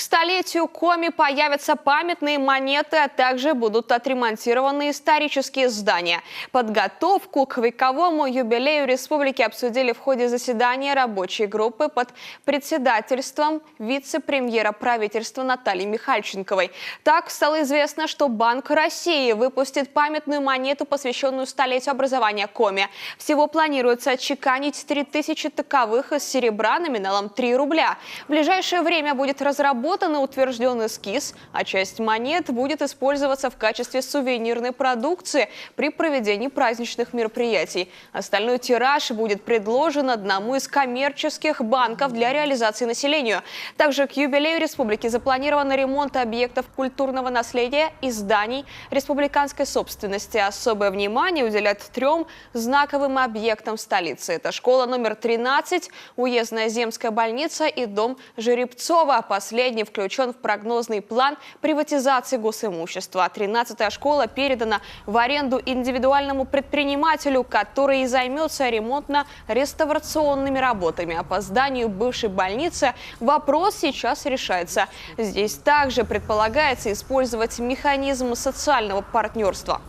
столетию Коми появятся памятные монеты, а также будут отремонтированы исторические здания. Подготовку к вековому юбилею республики обсудили в ходе заседания рабочей группы под председательством вице-премьера правительства Натальи Михальченковой. Так стало известно, что Банк России выпустит памятную монету, посвященную столетию образования Коми. Всего планируется отчеканить 3000 таковых из серебра номиналом 3 рубля. В ближайшее время будет разработан и утвержден эскиз, а часть монет будет использоваться в качестве сувенирной продукции при проведении праздничных мероприятий. Остальной тираж будет предложен одному из коммерческих банков для реализации населению. Также к юбилею республики запланирован ремонт объектов культурного наследия и зданий республиканской собственности. Особое внимание уделят 3 знаковым объектам столицы. Это школа номер 13, уездная земская больница и дом Жеребцова. Последний включен в прогнозный план приватизации госимущества. 13-я школа передана в аренду индивидуальному предпринимателю, который и займется ремонтно-реставрационными работами. А по зданию бывшей больницы вопрос сейчас решается. Здесь также предполагается использовать механизм социального партнерства.